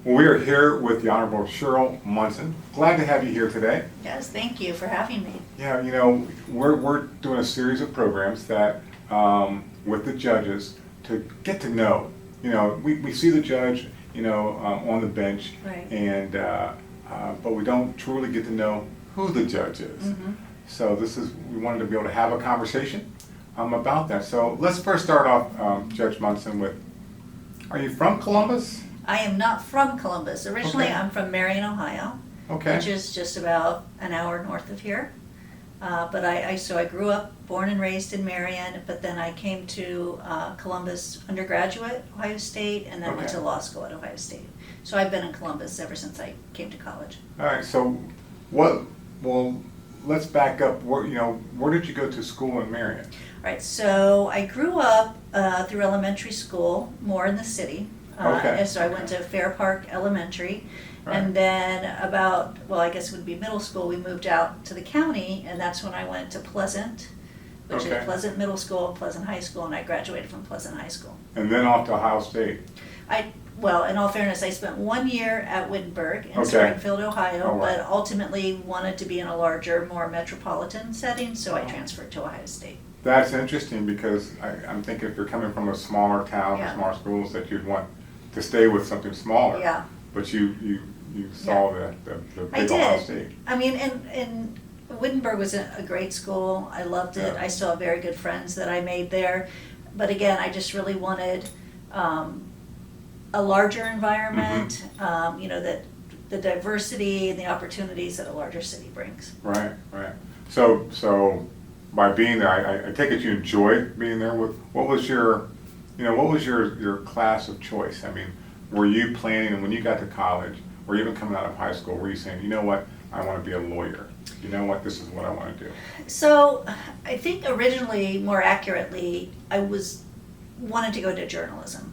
Well, we are here with the Honorable Sheryl Munson. Glad to have you here today. Yes, thank you for having me. Yeah, we're doing a series of programs that with the judges to get to know. We see the judge, on the bench, Right. and but we don't truly get to know who the judge is. Mm-hmm. So we wanted to be able to have a conversation about that. So let's first start off, Judge Munson, with, are you from Columbus? I am not from Columbus. Originally, Okay. I'm from Marion, Ohio, Okay. which is just about an hour north of here. But I grew up, born and raised in Marion, but then I came to Columbus undergraduate, Ohio State, and then went Okay. to law school at Ohio State. So I've been in Columbus ever since I came to college. All right. So let's back up. Where did you go to school in Marion? All right, so I grew up through elementary school, more in the city. Okay. And so I went to Fair Park Elementary. Right. And then I guess it would be middle school, we moved out to the county, and that's when I went to Pleasant, which Okay. is Pleasant Middle School, Pleasant High School, and I graduated from Pleasant High School. And then off to Ohio State. Well, in all fairness, I spent 1 year at Wittenberg in Okay. Springfield, Ohio, Oh, wow. but ultimately wanted to be in a larger, more metropolitan setting, so I transferred to Ohio State. That's interesting because I'm thinking if you're coming from a smaller town, Yeah. smaller schools, that you'd want to stay with something smaller. Yeah. But you saw the I big Ohio did. State. I mean, and Wittenberg was a great school. I loved it. Yeah. I still have very good friends that I made there. But again, I just really wanted a larger environment, that the diversity and the opportunities that a larger city brings. Right. So by being there, I take it you enjoyed being there. What was your class of choice? I mean, were you planning, and when you got to college, or even coming out of high school, were you saying, you know what, I want to be a lawyer? You know what, this is what I want to do? So I think originally, more accurately, I wanted to go to journalism.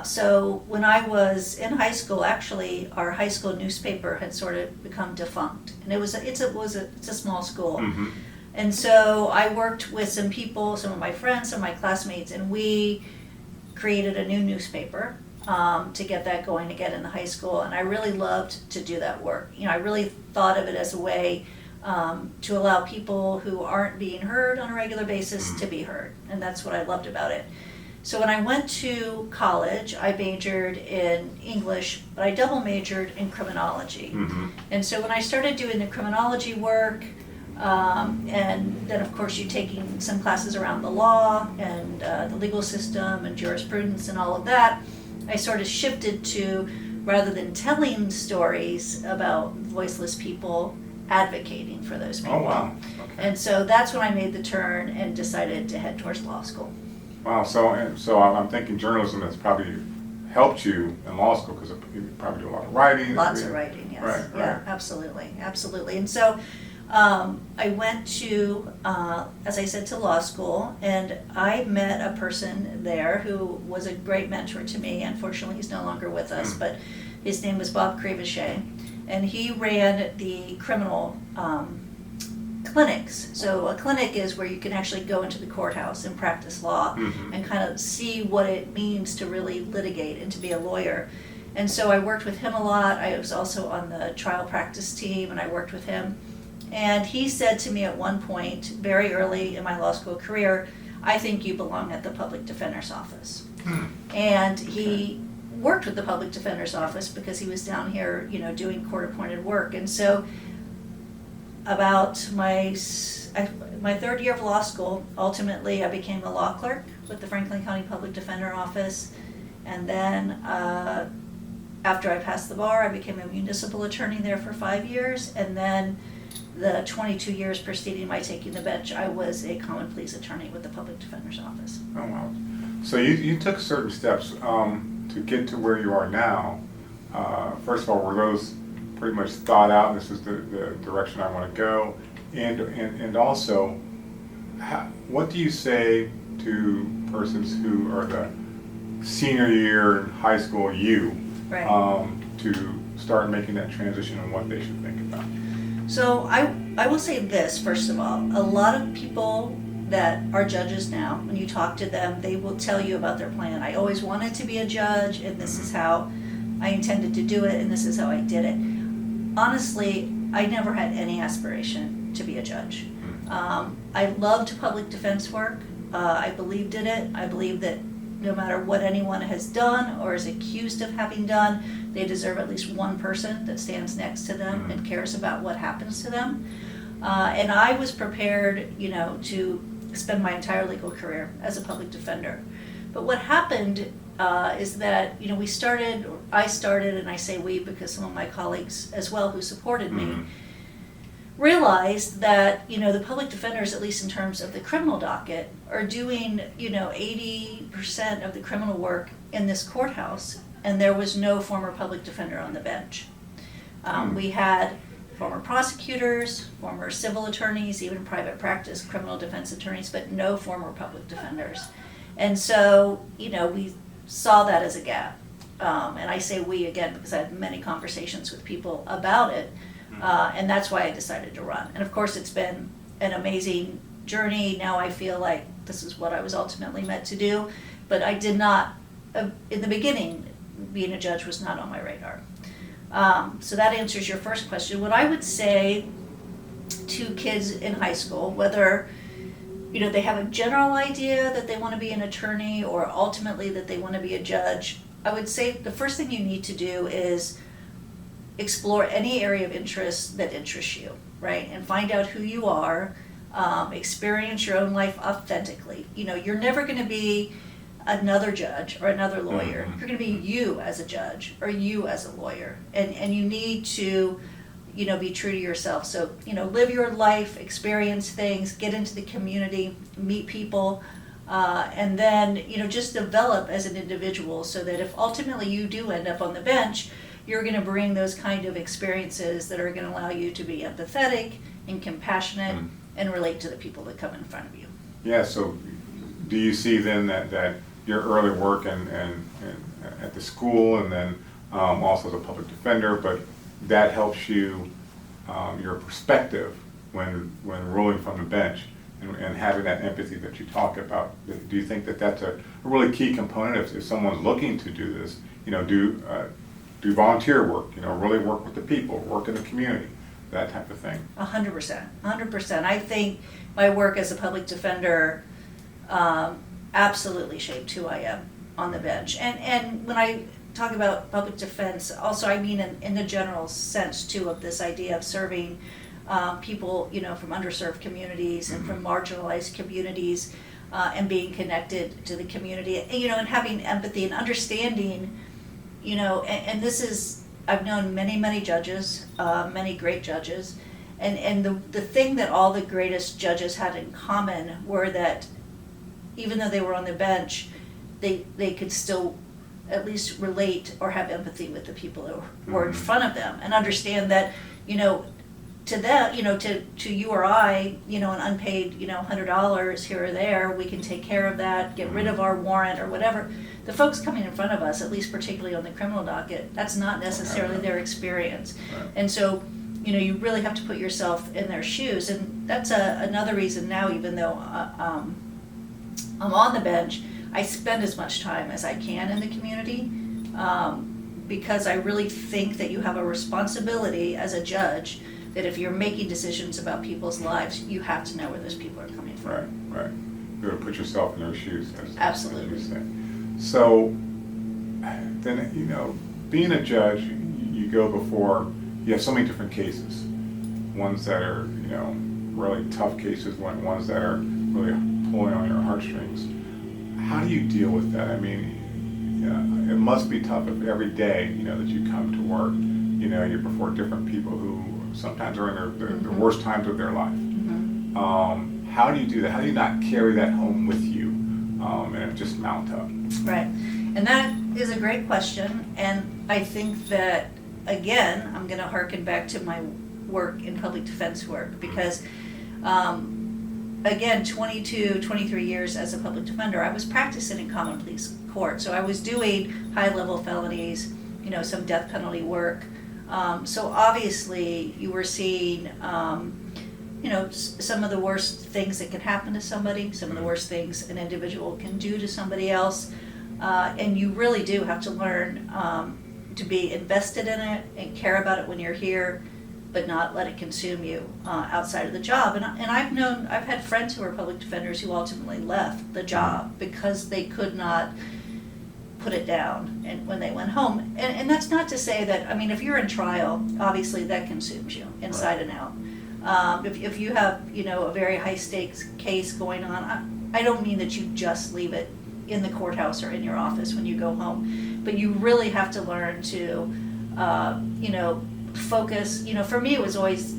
So when I was in high school, actually, our high school newspaper had sort of become defunct, and it's a small school. Mm-hmm. And so I worked with some people, some of my friends, some of my classmates, and we created a new newspaper to get that going again in the high school. And I really loved to do that work. I really thought of it as a way to allow people who aren't being heard on a regular basis to be heard. And that's what I loved about it. So when I went to college, I majored in English, but I double majored in criminology. Mm-hmm. And so when I started doing the criminology work, and then of course you're taking some classes around the law and the legal system and jurisprudence and all of that, I sort of shifted to, rather than telling stories about voiceless people, advocating for those people. Oh, wow. Okay. And so that's when I made the turn and decided to head towards law school. Wow. So I'm thinking journalism has probably helped you in law school because you probably do a lot of writing. Lots of writing, yes. Right. Yeah, absolutely. And so I went to, as I said, to law school, and I met a person there who was a great mentor to me. Unfortunately, he's no longer with us, but his name was Bob Crevichet, and he ran the criminal clinics. So a clinic is where you can actually go into the courthouse and practice law and kind of see what it means to really litigate and to be a lawyer. And so I worked with him a lot. I was also on the trial practice team, and I worked with him. And he said to me at one point, very early in my law school career, I think you belong at the public defender's office. And he worked with the public defender's office because he was down here, doing court-appointed work. And so about my third year of law school, ultimately I became a law clerk with the Franklin County Public Defender Office. And then after I passed the bar, I became a municipal attorney there for 5 years. And then the 22 years preceding my taking the bench, I was a common pleas attorney with the Public Defender's Office. Oh, wow. So you took certain steps to get to where you are now. First of all, were those pretty much thought out, this is the direction I want to go? And also, what do you say to persons who are the senior year in high school, Right. To start making that transition and what they should think about? So I will say this, first of all. A lot of people that are judges now, when you talk to them, they will tell you about their plan. I always wanted to be a judge, and this is how I intended to do it, and this is how I did it. Honestly, I never had any aspiration to be a judge. I loved public defense work. I believed in it. I believe that no matter what anyone has done or is accused of having done, they deserve at least one person that stands next to them and cares about what happens to them. And I was prepared, to spend my entire legal career as a public defender. But what happened is that, I started, and I say we because some of my colleagues as well who supported me, realized that, the public defenders, at least in terms of the criminal docket, are doing, 80% of the criminal work in this courthouse, and there was no former public defender on the bench. We had former prosecutors, former civil attorneys, even private practice criminal defense attorneys, but no former public defenders. And so, we saw that as a gap. And I say we again because I had many conversations with people about it. And that's why I decided to run. And of course, it's been an amazing journey. Now I feel like this is what I was ultimately meant to do. But I did not, in the beginning, being a judge was not on my radar. So that answers your first question. What I would say to kids in high school, whether they have a general idea that they want to be an attorney or ultimately that they want to be a judge, I would say the first thing you need to do is explore any area of interest that interests you, right? And find out who you are, experience your own life authentically. You're never going to be another judge or another lawyer. You're going to be you as a judge or you as a lawyer. And you need to, be true to yourself. So, live your life, experience things, get into the community, meet people, and then, just develop as an individual so that if ultimately you do end up on the bench, you're going to bring those kind of experiences that are going to allow you to be empathetic and compassionate and relate to the people that come in front of you. Yeah, so do you see then that your early work and at the school and then also as a public defender, but that helps you, your perspective when ruling from the bench and having that empathy that you talk about? Do you think that that's a really key component if someone's looking to do this, do volunteer work, really work with the people, work in the community, that type of thing? 100%. I think my work as a public defender absolutely shaped who I am on the bench. And when I talk about public defense, also I mean in the general sense too of this idea of serving people, from underserved communities and from marginalized communities, and being connected to the community, and having empathy and understanding, and this is, I've known many judges, many great judges, and the thing that all the greatest judges had in common were that even though they were on the bench, they could still at least relate or have empathy with the people who were in front of them and understand that, to them, to you or I, an unpaid, $100 here or there, we can take care of that, get rid of our warrant or whatever. The folks coming in front of us, at least particularly on the criminal docket, that's not necessarily their experience. Right. And so, you really have to put yourself in their shoes. And that's another reason now, even though I'm on the bench, I spend as much time as I can in the community, because I really think that you have a responsibility as a judge that if you're making decisions about people's lives, you have to know where those people are coming from. Right. You got to put yourself in their shoes. Absolutely. As you say. So then, being a judge, you go before, you have so many different cases. Ones that are, really tough cases, ones that are really pulling on your heartstrings. How do you deal with that? I mean, it must be tough if every day, that you come to work, you're before different people who sometimes are in the worst times of their life. How do you do that? How do you not carry that home with you and just mount up? Right. And that is a great question. And I think that, again, I'm going to harken back to my work in public defense work because, again, 22, 23 years as a public defender, I was practicing in common pleas court. So I was doing high-level felonies, some death penalty work. So obviously you were seeing, some of the worst things that can happen to somebody, some of the worst things an individual can do to somebody else. And you really do have to learn to be invested in it and care about it when you're here, but not let it consume you outside of the job. And I've had friends who are public defenders who ultimately left the job because they could not put it down and when they went home. And that's not to say that, I mean, if you're in trial, obviously that consumes you inside and out. If you have, a very high stakes case going on, I don't mean that you just leave it in the courthouse or in your office when you go home, but you really have to learn to, focus. For me, it was always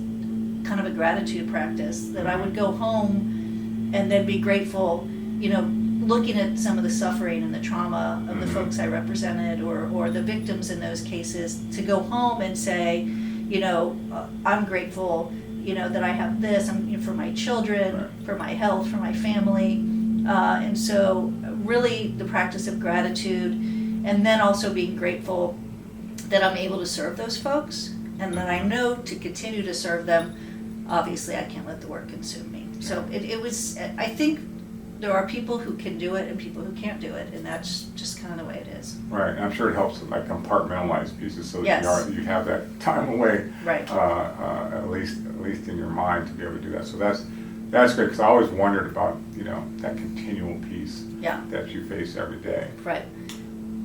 kind of a gratitude practice that I would go home and then be grateful, looking at some of the suffering and the trauma of the folks I represented or the victims in those cases, to go home and say, I'm grateful, that I have this, for my children, for my health, for my family. And so really the practice of gratitude, and then also being grateful that I'm able to serve those folks, and that I know to continue to serve them. Obviously, I can't let the work consume me. So it was, I think there are people who can do it and people who can't do it, and that's just kind of the way it is. Right, and I'm sure it helps with like compartmentalize pieces so Yes. that you have that time away, Right. At least in your mind to be able to do that. So that's great, because I always wondered about that continual piece Yeah. that you face every day. Right.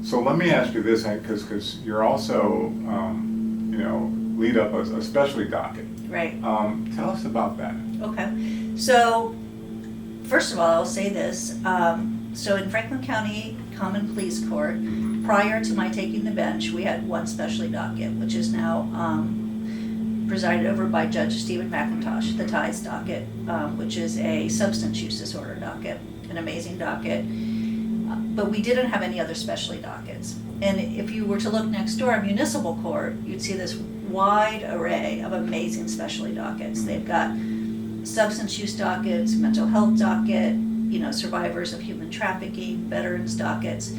So let me ask you this, because you're also lead up a specialty docket. Right. Tell us about that. Okay. So, first of all, I'll say this. So in Franklin County Common Pleas Court, prior to my taking the bench, we had one specialty docket, which is now presided over by Judge Stephen McIntosh, the TIES docket, which is a substance use disorder docket, an amazing docket. But we didn't have any other specialty dockets. And if you were to look next door at municipal court, you'd see this wide array of amazing specialty dockets. They've got substance use dockets, mental health docket, survivors of human trafficking, veterans dockets.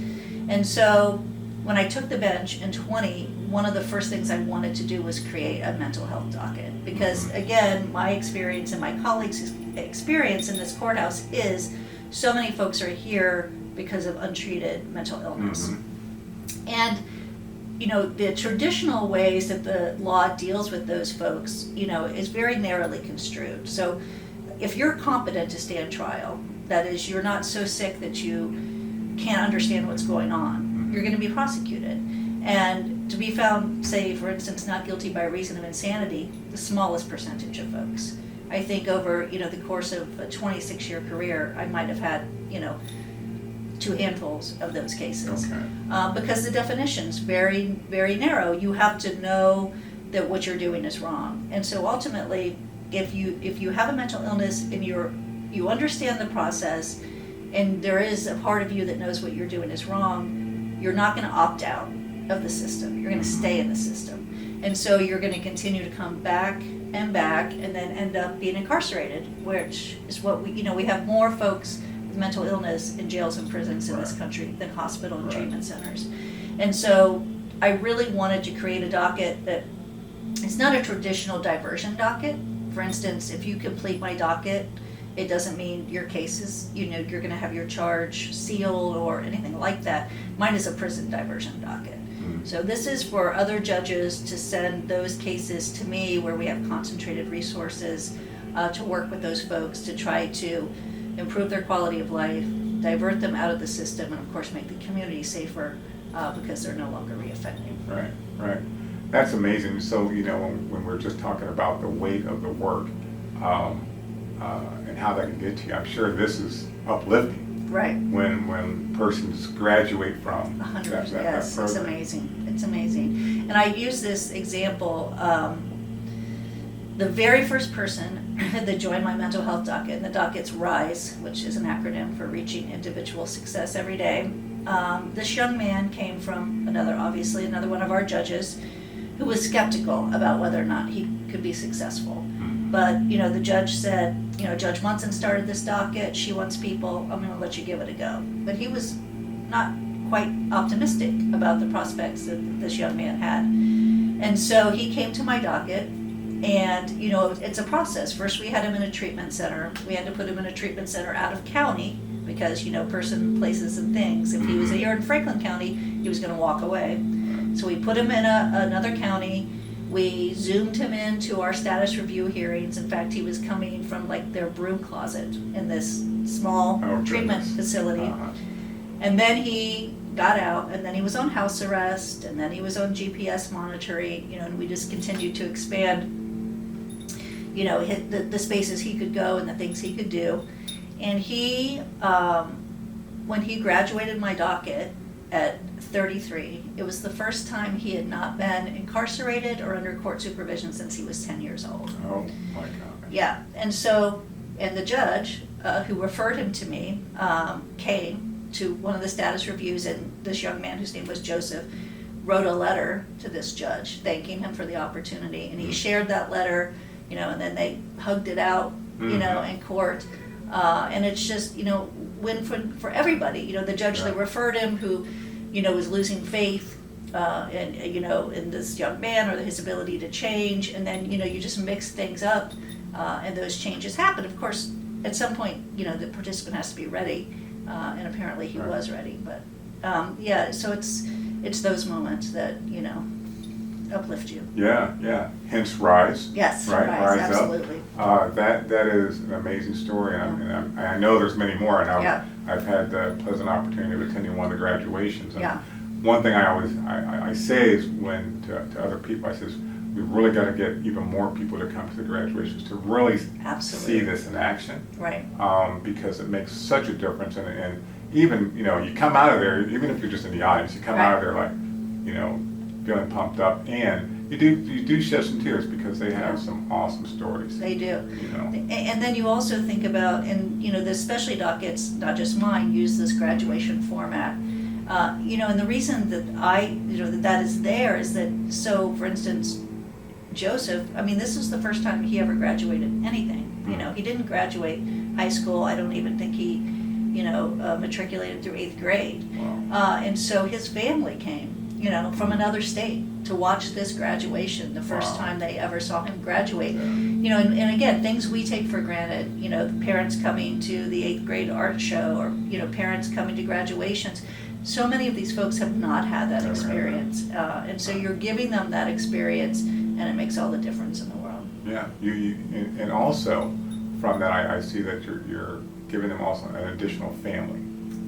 And so when I took the bench in 20, one of the first things I wanted to do was create a mental health docket. Because again, my experience and my colleagues' experience in this courthouse is so many folks are here because of untreated mental illness. And the traditional ways that the law deals with those folks, is very narrowly construed. So if you're competent to stand trial, that is, you're not so sick that you can't understand what's going on, you're going to be prosecuted. And to be found, say, for instance, not guilty by reason of insanity, the smallest percentage of folks. I think over, the course of a 26-year career, I might have had, 2 handfuls of those cases. Okay. Because the definition's very, very narrow. You have to know that what you're doing is wrong. And so ultimately, if you have a mental illness and you understand the process, and there is a part of you that knows what you're doing is wrong, you're not going to opt out of the system. You're going to stay in the system. And so you're going to continue to come back and then end up being incarcerated, which is what we have more folks with mental illness in jails and prisons in this country than hospital and treatment centers. And so I really wanted to create a docket that it's not a traditional diversion docket. For instance, if you complete my docket, it doesn't mean your case is, you're going to have your charge sealed or anything like that. Mine is a prison diversion docket. So this is for other judges to send those cases to me where we have concentrated resources to work with those folks to try to improve their quality of life, divert them out of the system, and of course make the community safer because they're no longer reoffending. Right. That's amazing. So, when we're just talking about the weight of the work and how that can get to you, I'm sure this is uplifting. Right. When persons graduate from 100%, that yes, program. It's amazing. And I use this example, the very first person that joined my mental health docket, and the docket's RISE, which is an acronym for Reaching Individual Success Every Day. This young man came from another one of our judges who was skeptical about whether or not he could be successful. But, the judge said, Judge Munson started this docket, she wants people, I'm gonna let you give it a go. But he was not quite optimistic about the prospects that this young man had. And so he came to my docket, and, it's a process. First we had him in a treatment center. We had to put him in a treatment center out of county because, person, places, and things. If he was here in Franklin County, he was gonna walk away. So we put him in another county. We zoomed him into our status review hearings. In fact, he was coming from like their broom closet in this small treatment facility. And then he got out, and then he was on house arrest, and then he was on GPS monitoring, and we just continued to expand, hit the spaces he could go and the things he could do. And he, when he graduated my docket at 33, it was the first time he had not been incarcerated or under court supervision since he was 10 years old. Oh, my God. Yeah, and the judge who referred him to me came to one of the status reviews, and this young man, whose name was Joseph, wrote a letter to this judge thanking him for the opportunity, and he shared that letter, and then they hugged it out, in court, and it's just, win for everybody. The judge that referred him, who, was losing faith, in this young man or his ability to change, and then, you just mix things up, and those changes happen. Of course, at some point, the participant has to be ready. And apparently he was ready, but so it's those moments that uplift you. Yeah. Hence Rise. Yes, right. Rise absolutely. Up. That is an amazing story, and I know there's many more. And I've had the pleasant opportunity of attending one of the graduations. And one thing I say is to other people, I says, we really got to get even more people to come to the graduations to really see this in action. Right. Because it makes such a difference, and even, you come out of there, even if you're just in the audience, you come out of there like, feeling pumped up, and you do shed some tears because they have some awesome stories. They do. And then you also think about, and the specialty dockets, not just mine, use this graduation format. And the reason that that is there is that, so for instance, Joseph, this is the first time he ever graduated anything. He didn't graduate high school. I don't even think he, matriculated through 8th grade. Wow. And so his family came, from another state to watch this graduation, the first time they ever saw him graduate. Yeah. And again, things we take for granted, parents coming to the 8th grade art show, or, parents coming to graduations. So many of these folks have not had that experience. And so you're giving them that experience, and it makes all the difference in the world. Yeah, and also from that, I see that you're giving them also an additional family.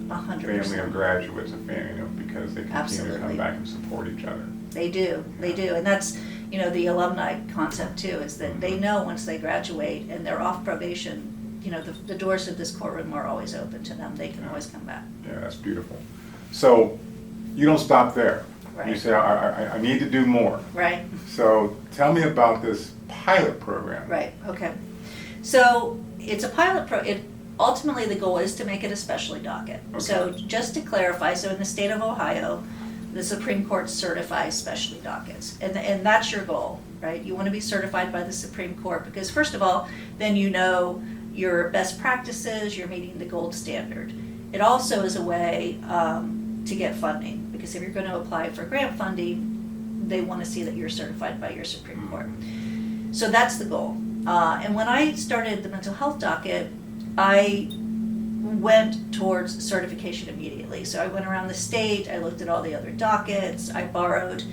100%. Family of graduates, because they continue to come back and support each other. They do, and that's, the alumni concept too, is that they know once they graduate and they're off probation, the doors of this courtroom are always open to them. They can always come back. Yeah, that's beautiful. So you don't stop there. Right. You say, I need to do more. Right. So tell me about this pilot program. Right, okay. So it's a pilot ultimately the goal is to make it a specialty docket. Okay. So just to clarify, so in the state of Ohio, the Supreme Court certifies specialty dockets. And that's your goal, right? You want to be certified by the Supreme Court because, first of all, then your best practices, you're meeting the gold standard. It also is a way to get funding, because if you're going to apply for grant funding, they want to see that you're certified by your Supreme Court. So that's the goal. And when I started the mental health docket, I went towards certification immediately. So I went around the state, I looked at all the other dockets, I borrowed,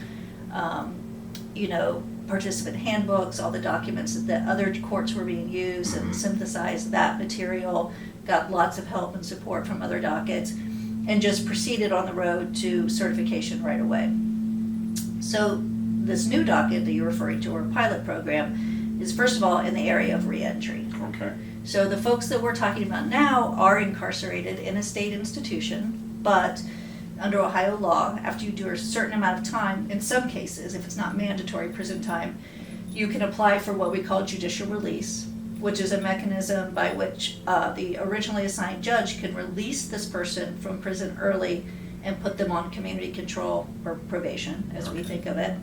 participant handbooks, all the documents that other courts were being used, and synthesized that material, got lots of help and support from other dockets, and just proceeded on the road to certification right away. So this new docket that you're referring to, or pilot program, is first of all in the area of reentry. Okay. So the folks that we're talking about now are incarcerated in a state institution, but under Ohio law, after you do a certain amount of time, in some cases, if it's not mandatory prison time, you can apply for what we call judicial release, which is a mechanism by which the originally assigned judge can release this person from prison early and put them on community control or probation, as we think of it.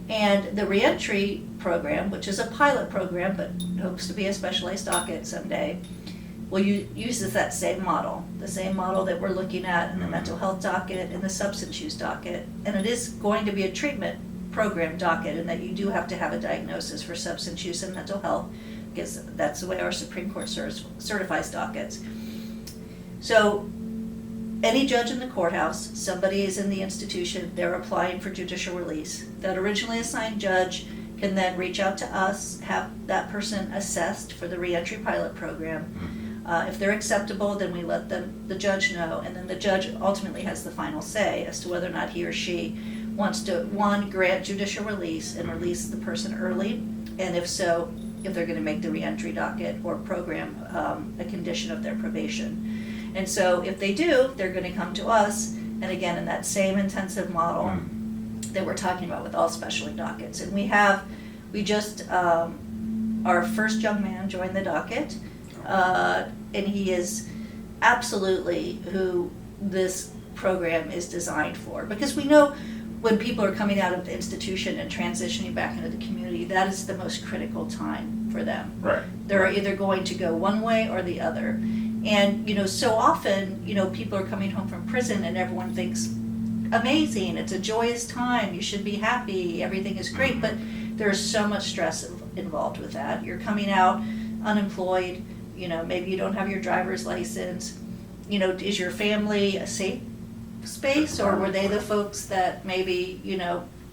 And the reentry program, which is a pilot program but hopes to be a specialized docket someday, will uses that same model, the same model that we're looking at in the mental health docket and the substance use docket. And it is going to be a treatment program docket, in that you do have to have a diagnosis for substance use and mental health, because that's the way our Supreme Court certifies dockets. So any judge in the courthouse, somebody is in the institution, they're applying for judicial release. That originally assigned judge can then reach out to us, have that person assessed for the reentry pilot program. If they're acceptable, then we let the judge know, and then the judge ultimately has the final say as to whether or not he or she wants to, one, grant judicial release and release the person early, and if so, if they're gonna make the reentry docket or program a condition of their probation. And so if they do, they're gonna come to us, and again, in that same intensive model that we're talking about with all specialty dockets. And we just, our first young man joined the docket, and he is absolutely who this program is designed for. Because we know when people are coming out of the institution and transitioning back into the community, that is the most critical time for them. Right. They're either going to go one way or the other. And, so often, people are coming home from prison and everyone thinks, amazing, it's a joyous time, you should be happy, everything is great, but there's so much stress involved with that. You're coming out unemployed, maybe you don't have your driver's license, is your family a safe space, or were they the folks that maybe,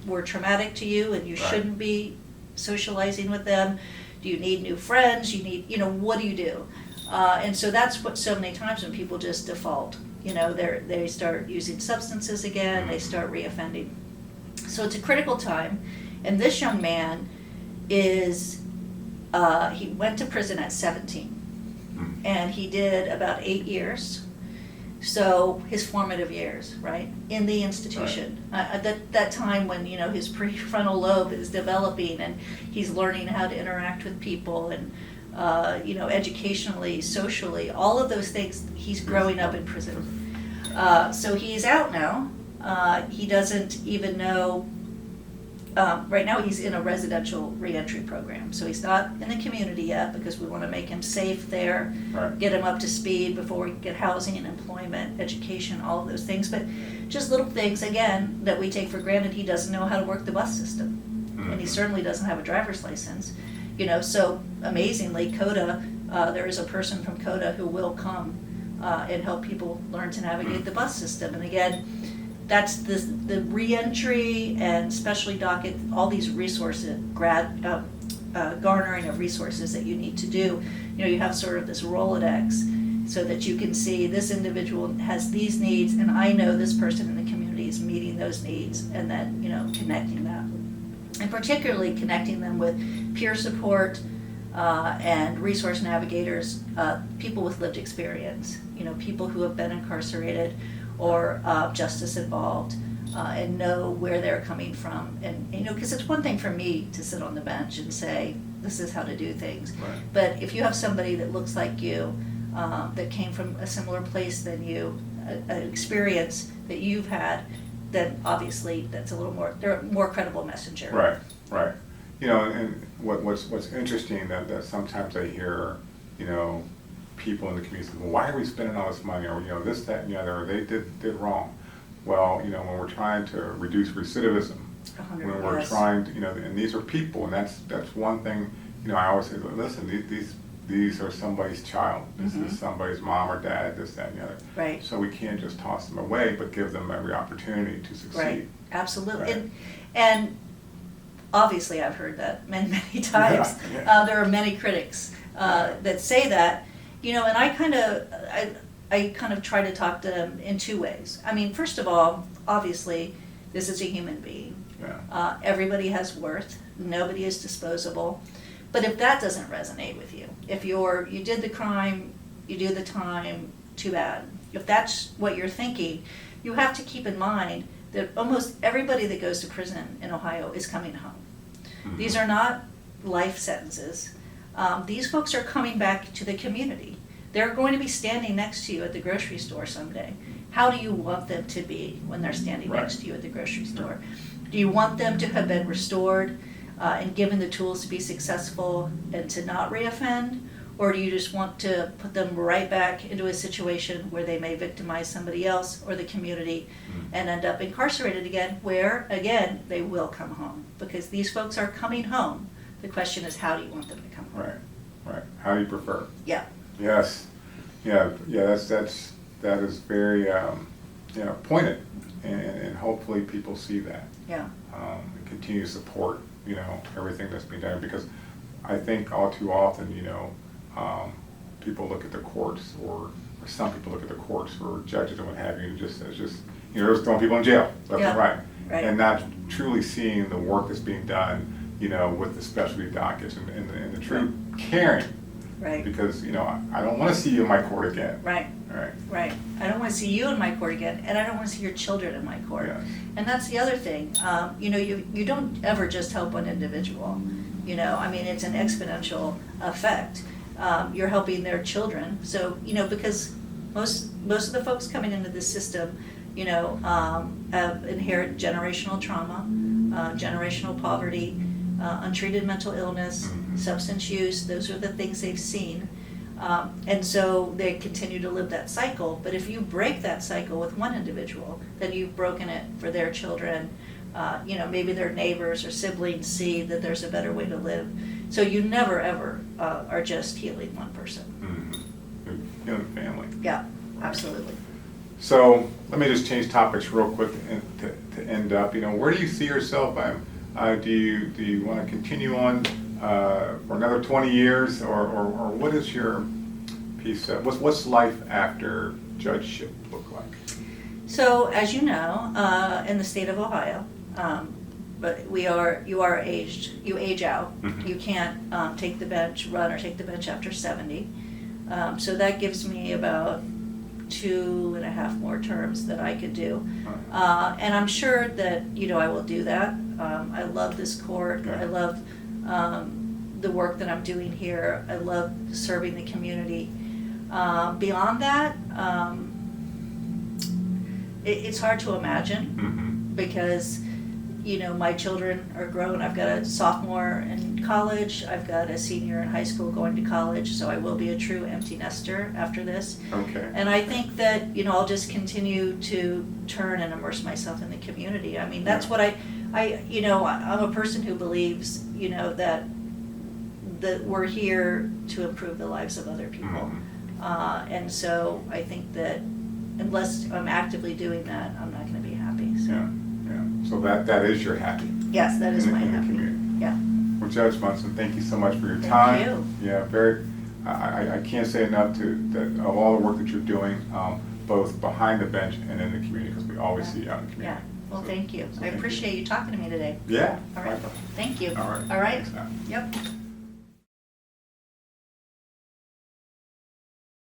were traumatic to you and you shouldn't be socializing with them? Do you need new friends? You need, what do you do? And so that's what so many times when people just default, they start using substances again, they start reoffending. So it's a critical time, and this young man is, he went to prison at 17, and he did about 8 years. So his formative years, right, in the institution, that time when, his prefrontal lobe is developing and he's learning how to interact with people and, educationally, socially, all of those things, he's growing up in prison. So he's out now. He doesn't even know, right now he's in a residential reentry program. So he's not in the community yet because we want to make him safe there, get him up to speed before we can get housing and employment, education, all of those things. But just little things, again, that we take for granted. He doesn't know how to work the bus system. And he certainly doesn't have a driver's license. So amazingly, CODA, there is a person from CODA who will come and help people learn to navigate the bus system. And again, that's the reentry and specialty docket, all these resources, garnering of resources that you need to do. You have sort of this Rolodex so that you can see this individual has these needs, and I know this person in the community is meeting those needs, and then, connecting that. And particularly connecting them with peer support and resource navigators, people with lived experience, people who have been incarcerated or justice involved, and know where they're coming from. And, because it's one thing for me to sit on the bench and say, this is how to do things. Right. But if you have somebody that looks like you, that came from a similar place than you, an experience that you've had, then obviously that's a little more, they're a more credible messenger. Right. And what's interesting that sometimes I hear, people in the community say, well, why are we spending all this money, or this, that, and the other, or they did wrong. Well, when we're trying to reduce recidivism, when we're trying to, and these are people, and that's one thing, I always say, listen, these are somebody's child. This is somebody's mom or dad, this, that, and the other. Right. So we can't just toss them away, but give them every opportunity to succeed. Right, absolutely. Right. And obviously I've heard that many, many times. Yeah. There are many critics that say that, and I kind of try to talk to them in two ways. I mean, first of all, obviously, this is a human being. Yeah. Everybody has worth. Nobody is disposable. But if that doesn't resonate with you, if you did the crime, you do the time, too bad. If that's what you're thinking, you have to keep in mind that almost everybody that goes to prison in Ohio is coming home. Mm-hmm. These are not life sentences. These folks are coming back to the community. They're going to be standing next to you at the grocery store someday. How do you want them to be when they're standing next to you at the grocery store? Do you want them to have been restored and given the tools to be successful and to not reoffend? Or do you just want to put them right back into a situation where they may victimize somebody else or the community and end up incarcerated again, where, again, they will come home? Because these folks are coming home. The question is, how do you want them to come home? Right. How do you prefer? Yeah. Yes. Yeah, that's that is very, you know, pointed, and hopefully people see that. Yeah. And continue to support, you know, everything that's being done, because I think all too often, you know, people look at the courts, or some people look at the courts, or judges and what have you, just as just, you know, just throwing people in jail left Yeah. and right. Right. And not truly seeing the work that's being done, you know, with the specialty dockets and the true caring. Right. Because, you know, I don't want to see you in my court again. Right. Right. Right. I don't want to see you in my court again, and I don't want to see your children in my court. Yes. And that's the other thing. You know, you don't ever just help one individual. You know, I mean, it's an exponential effect. You're helping their children. So, you know, because most of the folks coming into this system, you know, have inherited generational trauma, generational poverty, untreated mental illness, substance use. Those are the things they've seen. And so they continue to live that cycle. But if you break that cycle with one individual, then you've broken it for their children. You know, maybe their neighbors or siblings see that there's a better way to live. So you never, ever are just healing one person. Mm-hmm. Healing family. Yeah, absolutely. So let me just change topics real quick to end up. You know, where do you see yourself? Do you want to continue on for another 20 years, or what is your piece of, what's life after judgeship look like? So, as you know, in the state of Ohio, but you age out. Mm-hmm. You can't take the bench, run or take the bench after 70. So that gives me about 2.5 more terms that I could do. And I'm sure that, you know, I will do that. I love this court. Yeah. I love the work that I'm doing here. I love serving the community. Beyond that, it's hard to imagine, because, you know, my children are grown. I've got a sophomore in college. I've got a senior in high school going to college, so I will be a true empty nester after this. Okay. And I think that, you know, I'll just continue to turn and immerse myself in the community. I mean, that's what you know, I'm a person who believes, you know, that we're here to improve the lives of other people. And so I think that unless I'm actively doing that, I'm not going to be happy. So. Yeah. So that is your happy. Yes, that is in the my happy. community. Yeah. Well, Judge Munson, thank you so much for your Thank time. you. Yeah, very. I can't say enough that of all the work that you're doing, both behind the bench and in the community, because we always see you out in the community. Yeah. Well, So- thank you. so I thank you. appreciate you talking to me today. Yeah. All right. likewise. Thank you. All right. All right. Thanks, Matt. Yep.